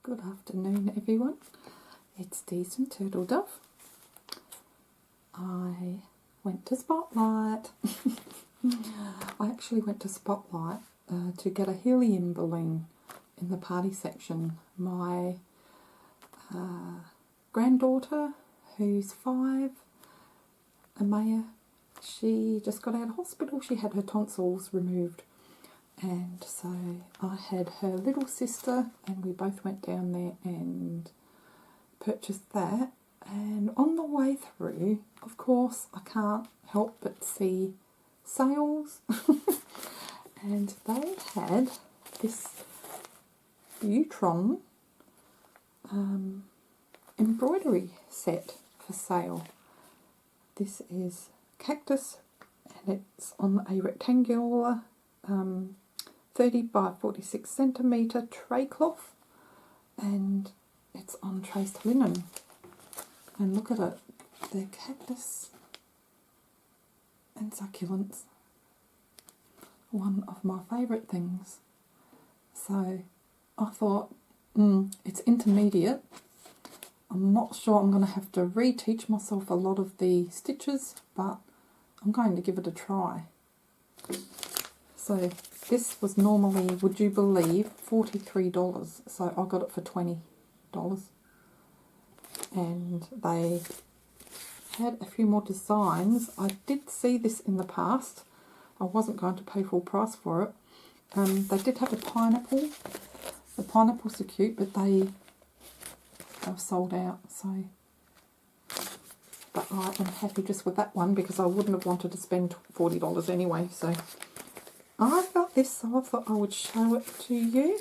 Good afternoon, everyone. It's Decent Turtle Dove. I went to Spotlight. I actually went to Spotlight to get a helium balloon in the party section. My granddaughter, who's 5, Amaya, she just got out of hospital. She had her tonsils removed. And so I had her little sister and we both went down there and purchased that. And on the way through, of course, I can't help but see sales. And they had this Butron embroidery set for sale. This is Cactus and it's on a rectangular 30 by 46 centimetre tray cloth, and it's on traced linen. And look at it, they're cactus and succulents. One of my favourite things. So I thought, it's intermediate. I'm not sure I'm going to have to reteach myself a lot of the stitches, but I'm going to give it a try. So this was normally, would you believe, $43. So I got it for $20. And they had a few more designs. I did see this in the past. I wasn't going to pay full price for it. They did have a pineapple. The pineapples are cute, but they are sold out. So, but I am happy just with that one because I wouldn't have wanted to spend $40 anyway. So I got this, so I thought I would show it to you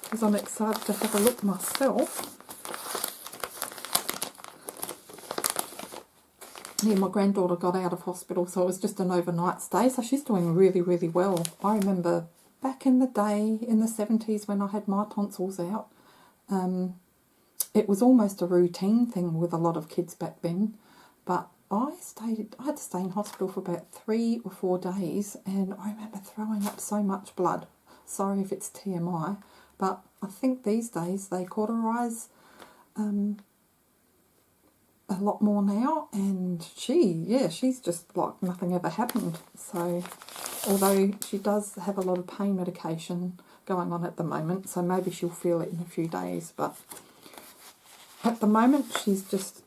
because I'm excited to have a look myself. Yeah, my granddaughter got out of hospital, so it was just an overnight stay, so she's doing really, really well. I remember back in the day, in the 70s, when I had my tonsils out, it was almost a routine thing with a lot of kids back then, but I had to stay in hospital for about 3 or 4 days, and I remember throwing up so much blood. Sorry if it's TMI, but I think these days they cauterize a lot more now, and she's just like nothing ever happened. So, although she does have a lot of pain medication going on at the moment, so maybe she'll feel it in a few days, but at the moment she's just,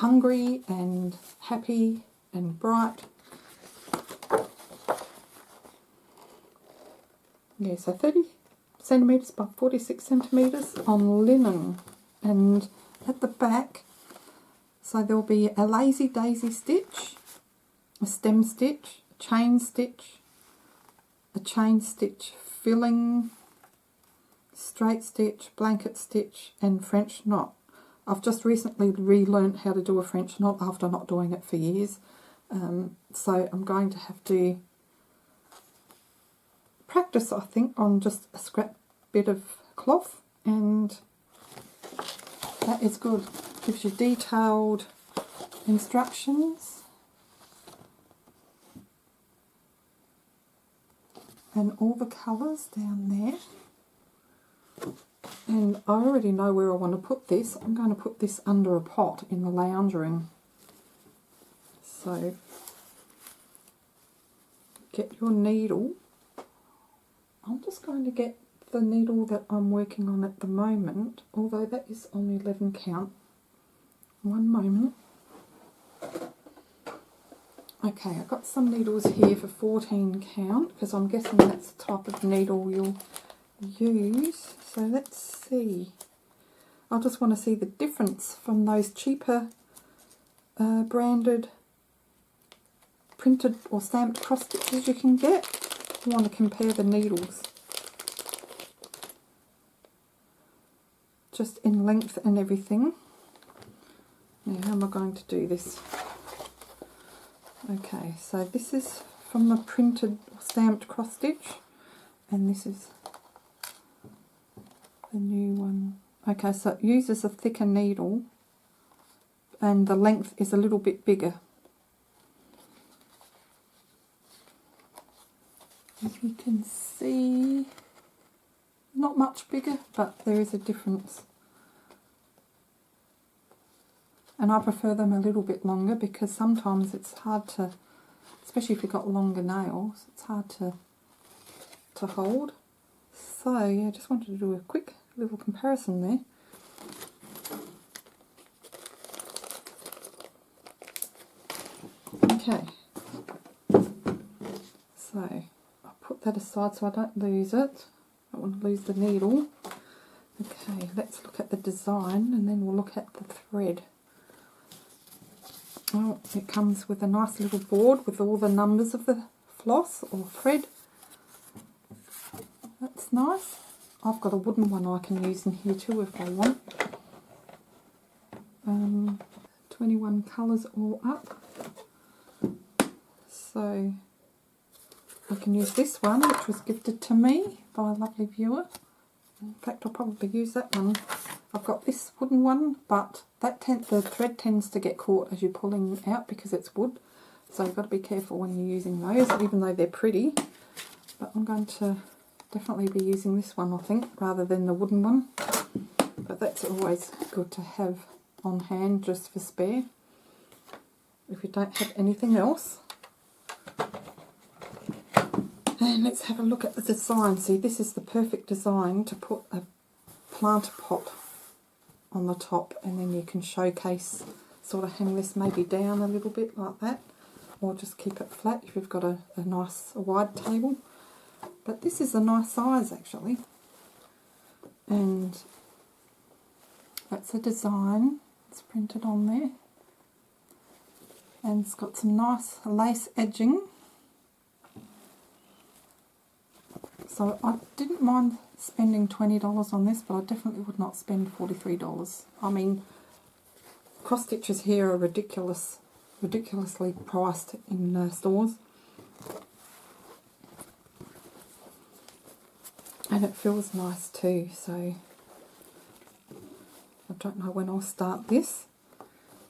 hungry and happy and bright. Yeah, so 30 centimetres by 46 centimetres on linen. And at the back, so there'll be a lazy daisy stitch, a stem stitch, a chain stitch filling, straight stitch, blanket stitch and French knot. I've just recently relearned how to do a French knot after not doing it for years. So I'm going to have to practice, I think, on just a scrap bit of cloth, and that is good. Gives you detailed instructions. And all the colours down there. And I already know where I want to put this. I'm going to put this under a pot in the lounge room. So, get your needle. I'm just going to get the needle that I'm working on at the moment, although that is on 11 count. One moment. Okay, I've got some needles here for 14 count, because I'm guessing that's the type of needle you'll use. So let's see. I just want to see the difference from those cheaper branded printed or stamped cross stitches you can get. I want to compare the needles just in length and everything. Now how am I going to do this? Okay, so this is from the printed or stamped cross stitch, and this is the new one. Okay, so it uses a thicker needle and the length is a little bit bigger. As you can see, not not much bigger, but there is a difference. And I prefer them a little bit longer because sometimes it's hard to, especially if you've got longer nails, it's hard to hold. So yeah, just wanted to do a quick little comparison there. Okay, so I'll put that aside so I don't lose it. I don't want to lose the needle. Okay, let's look at the design and then we'll look at the thread. Oh, it comes with a nice little board with all the numbers of the floss or thread. That's nice. I've got a wooden one I can use in here too if I want. 21 colours all up. So I can use this one, which was gifted to me by a lovely viewer. In fact, I'll probably use that one. I've got this wooden one, but the thread tends to get caught as you're pulling out because it's wood. So you've got to be careful when you're using those, even though they're pretty. But I'm going to definitely be using this one, I think, rather than the wooden one. But that's always good to have on hand just for spare, if you don't have anything else. And let's have a look at the design. See, this is the perfect design to put a planter pot on the top, and then you can showcase, sort of hang this maybe down a little bit like that, or just keep it flat if you've got a nice wide table. But this is a nice size actually, and that's a design. It's printed on there, and it's got some nice lace edging. So I didn't mind spending $20 on this, but I definitely would not spend $43. I mean, cross stitches here are ridiculously priced in stores. And it feels nice too, so I don't know when I'll start this,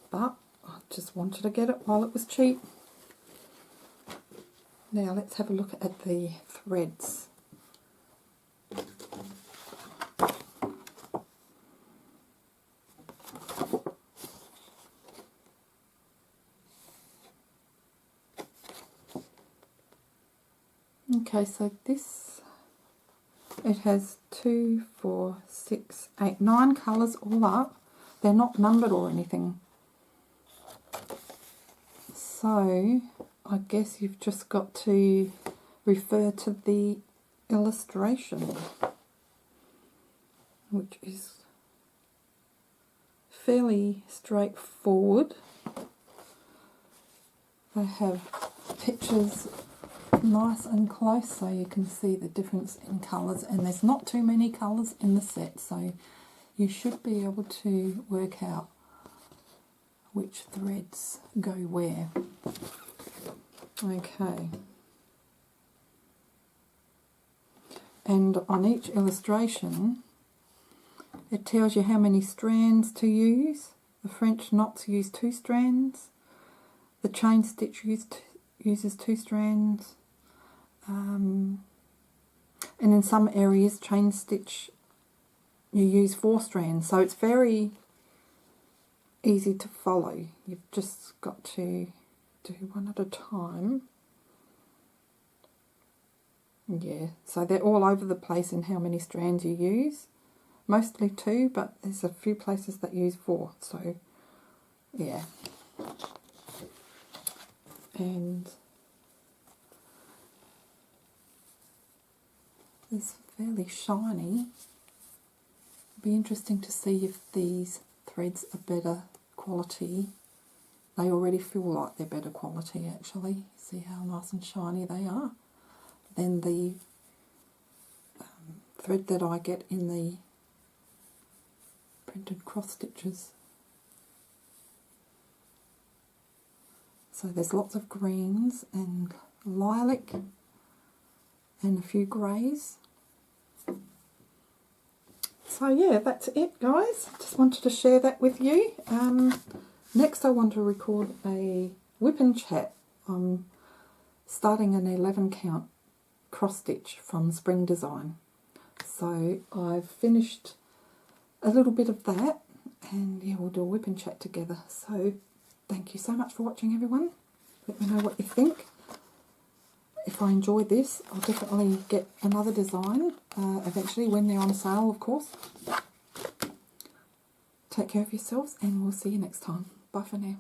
but I just wanted to get it while it was cheap. Now let's have a look at the threads. Okay, so this, it has 2, 4, 6, 8, 9 colours all up. They're not numbered or anything. So I guess you've just got to refer to the illustration, which is fairly straightforward. They have pictures nice and close so you can see the difference in colours, and there's not too many colours in the set, so you should be able to work out which threads go where. Okay, and on each illustration it tells you how many strands to use. The French knots use 2 strands, the chain stitch uses 2 strands, and in some areas chain stitch you use 4 strands, so it's very easy to follow. You've just got to do one at a time. Yeah, so they're all over the place in how many strands you use. Mostly 2, but there's a few places that use 4, so yeah. And it's fairly shiny. It'd be interesting to see if these threads are better quality. They already feel like they're better quality actually. See how nice and shiny they are than the thread that I get in the printed cross stitches. So there's lots of greens and lilac and a few greys. So yeah, that's it guys. Just wanted to share that with you. Next I want to record a whip and chat. I'm starting an 11 count cross stitch from Spring Design. So I've finished a little bit of that, and yeah, we'll do a whip and chat together. So thank you so much for watching, everyone. Let me know what you think. If I enjoy this, I'll definitely get another design eventually, when they're on sale, of course. Take care of yourselves, and we'll see you next time. Bye for now.